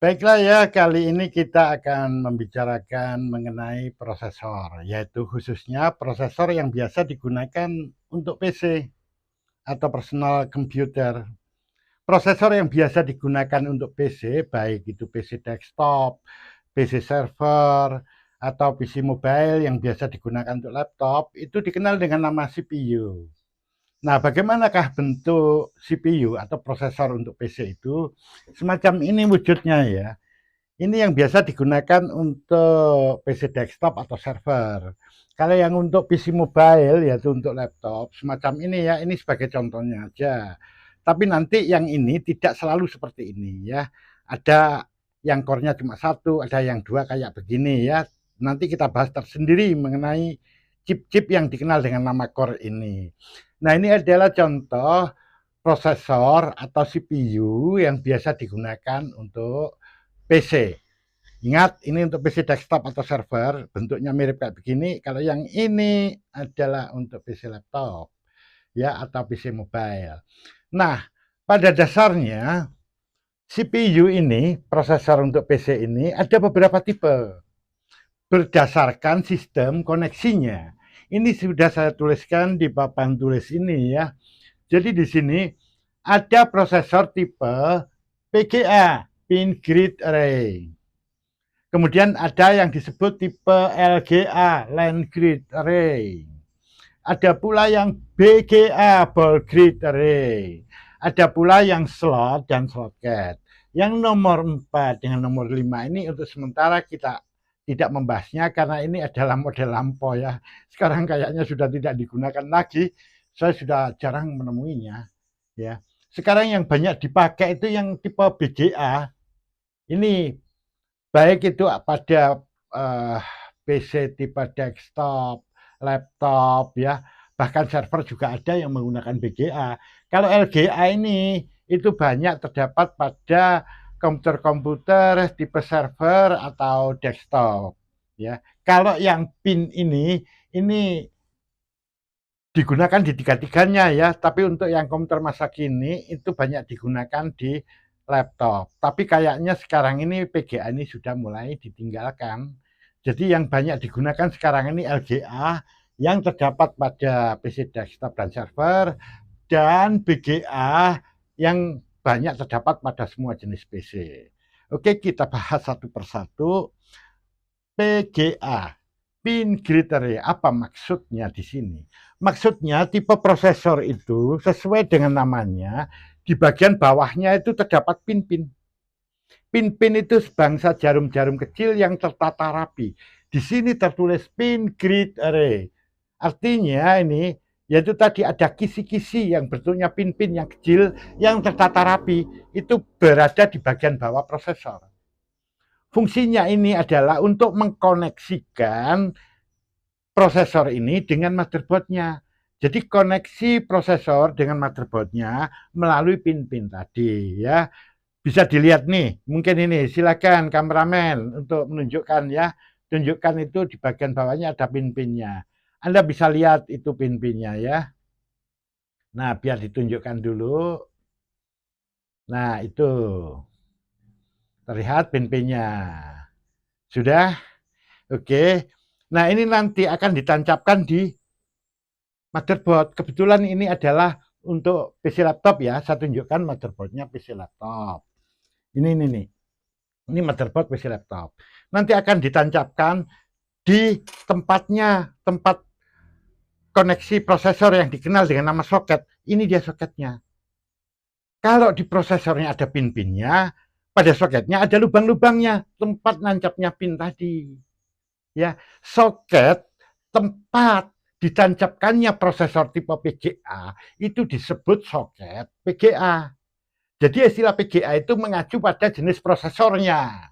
Baiklah ya, kali ini kita akan membicarakan mengenai prosesor, yaitu khususnya prosesor yang biasa digunakan untuk PC atau personal computer. Prosesor yang biasa digunakan untuk PC, baik itu PC desktop, PC server, atau PC mobile yang biasa digunakan untuk laptop, itu dikenal dengan nama CPU. Nah, bagaimanakah bentuk CPU atau prosesor untuk PC itu? Semacam ini wujudnya ya. Ini yang biasa digunakan untuk PC desktop atau server. Kalau yang untuk PC mobile, yaitu untuk laptop, semacam ini ya, ini sebagai contohnya aja. Tapi nanti yang ini tidak selalu seperti ini ya. Ada yang core-nya cuma satu, ada yang dua kayak begini ya. Nanti kita bahas tersendiri mengenai chip-chip yang dikenal dengan nama core ini. Nah, ini adalah contoh prosesor atau CPU yang biasa digunakan untuk PC. Ingat, ini untuk PC desktop atau server, bentuknya mirip kayak begini. Kalau yang ini adalah untuk PC laptop, ya, atau PC mobile. Nah, pada dasarnya CPU ini, prosesor untuk PC ini, ada beberapa tipe berdasarkan sistem koneksinya. Ini sudah saya tuliskan di papan tulis ini ya. Jadi di sini ada prosesor tipe PGA, Pin Grid Array. Kemudian ada yang disebut tipe LGA, Line Grid Array. Ada pula yang BGA, Ball Grid Array. Ada pula yang slot dan slotcat. Yang nomor 4 dengan nomor 5 ini untuk sementara kita tidak membahasnya karena ini adalah model lampau ya. Sekarang kayaknya sudah tidak digunakan lagi. Saya sudah jarang menemuinya ya. Sekarang yang banyak dipakai itu yang tipe BGA. Ini baik itu pada PC tipe desktop, laptop ya, bahkan server juga ada yang menggunakan BGA. Kalau LGA ini itu banyak terdapat pada komputer-komputer tipe server atau desktop ya. Kalau yang PIN ini digunakan di tiga-tiganya ya, tapi untuk yang komputer masa kini itu banyak digunakan di laptop. Tapi kayaknya sekarang ini PGA ini sudah mulai ditinggalkan. Jadi yang banyak digunakan sekarang ini LGA yang terdapat pada PC desktop dan server dan BGA yang banyak terdapat pada semua jenis PC. Oke, kita bahas satu persatu. PGA, Pin Grid Array, apa maksudnya di sini? Maksudnya tipe prosesor itu sesuai dengan namanya, di bagian bawahnya itu terdapat pin-pin. Pin-pin itu sebangsa jarum-jarum kecil yang tertata rapi. Di sini tertulis Pin Grid Array. Artinya ini yaitu tadi ada kisi-kisi yang bentuknya pin-pin yang kecil yang tertata rapi itu berada di bagian bawah prosesor. Fungsinya ini adalah untuk mengkoneksikan prosesor ini dengan motherboardnya. Jadi koneksi prosesor dengan motherboardnya melalui pin-pin tadi ya. Bisa dilihat nih, mungkin ini silakan kameramen untuk menunjukkan ya. Tunjukkan itu di bagian bawahnya ada pin-pinnya. Anda bisa lihat itu pin-pinnya ya. Nah, biar ditunjukkan dulu. Nah, itu terlihat pin-pinnya. Sudah? Oke. Nah, ini nanti akan ditancapkan di motherboard. Kebetulan ini adalah untuk PC laptop ya. Saya tunjukkan motherboardnya PC laptop. Ini nih. Ini motherboard PC laptop. Nanti akan ditancapkan di tempatnya, tempat koneksi prosesor yang dikenal dengan nama soket. Ini dia soketnya. Kalau di prosesornya ada pin-pinnya, pada soketnya ada lubang-lubangnya, tempat nancapnya pin tadi. Ya, soket tempat ditancapkannya prosesor tipe PGA itu disebut soket PGA. Jadi istilah PGA itu mengacu pada jenis prosesornya.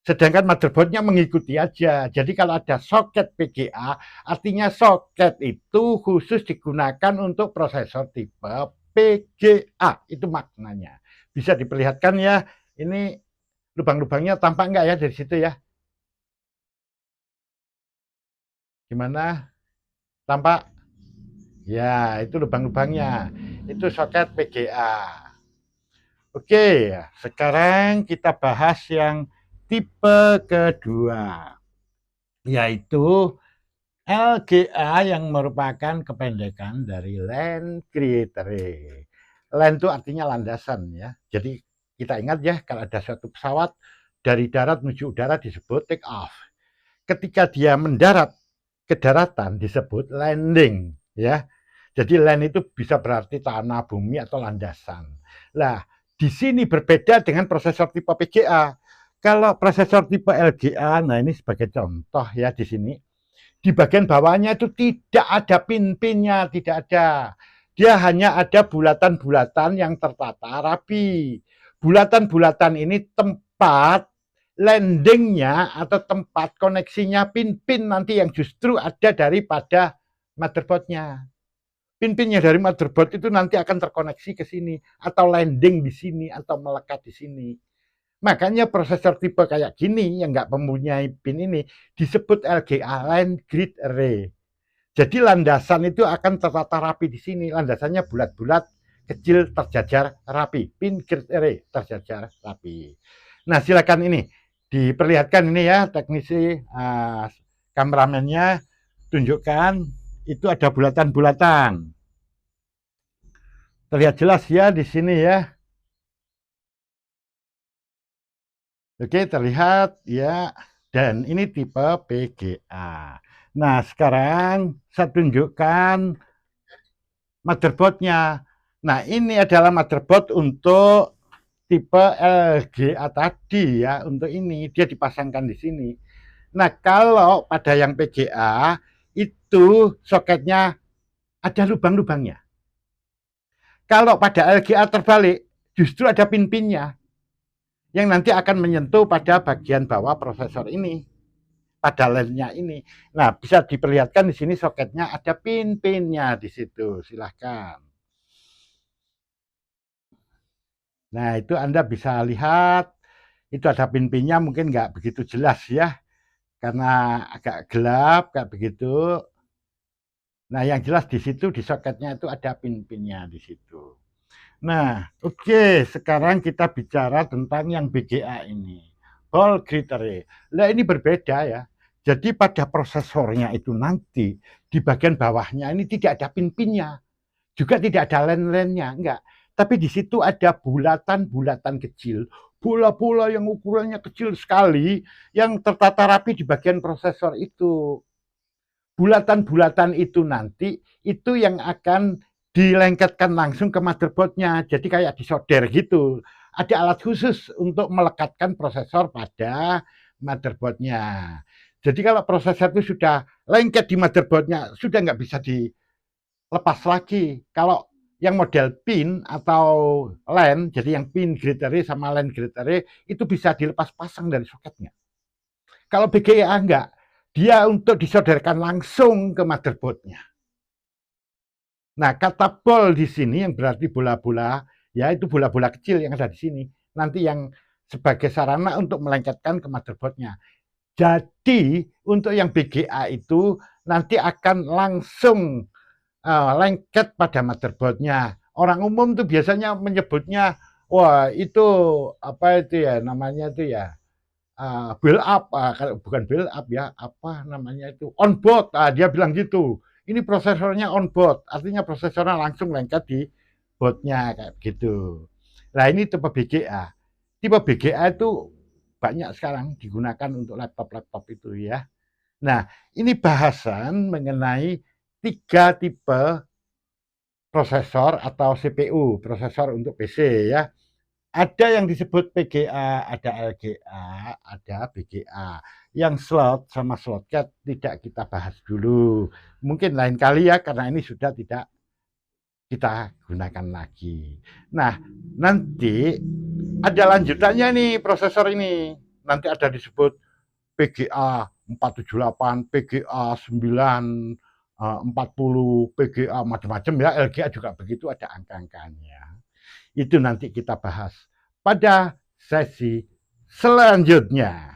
Sedangkan motherboardnya mengikuti aja. Jadi kalau ada soket PGA, artinya soket itu khusus digunakan untuk prosesor tipe PGA. Itu maknanya. Bisa diperlihatkan ya, ini lubang-lubangnya tampak nggak ya dari situ ya? Gimana? Tampak? Ya, itu lubang-lubangnya. Itu soket PGA. Oke, sekarang kita bahas yang tipe kedua, yaitu LGA yang merupakan kependekan dari Land Creator. Land itu artinya landasan ya. Jadi kita ingat ya, kalau ada suatu pesawat dari darat menuju udara disebut take off. Ketika dia mendarat ke daratan disebut landing ya. Jadi land itu bisa berarti tanah, bumi atau landasan. Nah, di sini berbeda dengan prosesor tipe PGA. Kalau prosesor tipe LGA, nah ini sebagai contoh ya di sini. Di bagian bawahnya itu tidak ada pin-pinnya, tidak ada. Dia hanya ada bulatan-bulatan yang tertata rapi. Bulatan-bulatan ini tempat landingnya atau tempat koneksinya pin-pin nanti yang justru ada daripada motherboardnya. Pin-pinnya dari motherboard itu nanti akan terkoneksi ke sini atau landing di sini atau melekat di sini. Makanya prosesor tipe kayak gini yang nggak mempunyai pin ini disebut LGA, Land Grid Array. Jadi landasan itu akan tertata rapi di sini. Landasannya bulat-bulat, kecil, terjajar rapi. Pin grid array terjajar rapi. Nah, silakan ini diperlihatkan ini ya teknisi kameramennya tunjukkan itu ada bulatan-bulatan. Terlihat jelas ya di sini ya. Oke, terlihat ya. Dan ini tipe PGA. Nah, sekarang saya tunjukkan motherboardnya. Nah, ini adalah motherboard untuk tipe LGA tadi ya. Untuk ini dia dipasangkan di sini. Nah, kalau pada yang PGA itu soketnya ada lubang-lubangnya. Kalau pada LGA terbalik, justru ada pin-pinnya yang nanti akan menyentuh pada bagian bawah prosesor ini, pada LAN-nya ini. Nah, bisa diperlihatkan di sini soketnya ada pin-pinnya di situ. Silahkan. Nah, itu Anda bisa lihat, itu ada pin-pinnya mungkin nggak begitu jelas ya, karena agak gelap, kayak begitu. Nah, yang jelas di situ, di soketnya itu ada pin-pinnya di situ. Nah, oke, sekarang kita bicara tentang yang BGA ini. Ball Grid Array. Nah, ini berbeda ya. Jadi pada prosesornya itu nanti, di bagian bawahnya ini tidak ada pin-pinnya. Juga tidak ada LAN-LAN-nya, enggak. Tapi di situ ada bulatan-bulatan kecil. Bola-bola yang ukurannya kecil sekali, yang tertata rapi di bagian prosesor itu. Bulatan-bulatan itu nanti itu yang akan dilengketkan langsung ke motherboardnya, jadi kayak disolder gitu. Ada alat khusus untuk melekatkan prosesor pada motherboardnya. Jadi kalau prosesor itu sudah lengket di motherboardnya, sudah nggak bisa dilepas lagi. Kalau yang model pin atau LAN, jadi yang pin grid array sama LAN grid array itu bisa dilepas pasang dari soketnya. Kalau BGA enggak, dia untuk disolderkan langsung ke motherboardnya. Nah, kata ball di sini yang berarti bola-bola, ya itu bola-bola kecil yang ada di sini. Nanti yang sebagai sarana untuk melengketkan ke motherboardnya. Jadi untuk yang BGA itu nanti akan langsung lengket pada motherboardnya. Orang umum tuh biasanya menyebutnya, wah itu apa itu ya namanya itu ya build up, kalau bukan build up ya, apa namanya itu, on board, dia bilang gitu. Ini prosesornya on board, artinya prosesornya langsung lengket di boardnya kayak gitu. Nah ini tipe BGA. Tipe BGA itu banyak sekarang digunakan untuk laptop-laptop itu ya. Nah ini bahasan mengenai 3 tipe prosesor atau CPU, prosesor untuk PC ya. Ada yang disebut PGA, ada LGA, ada BGA. Yang slot sama slotcat tidak kita bahas dulu. Mungkin lain kali ya, karena ini sudah tidak kita gunakan lagi. Nah, nanti ada lanjutannya nih prosesor ini. Nanti ada disebut PGA 478, PGA 940, PGA macam-macam ya, LGA juga begitu, ada angka-angkanya. Itu nanti kita bahas pada sesi selanjutnya.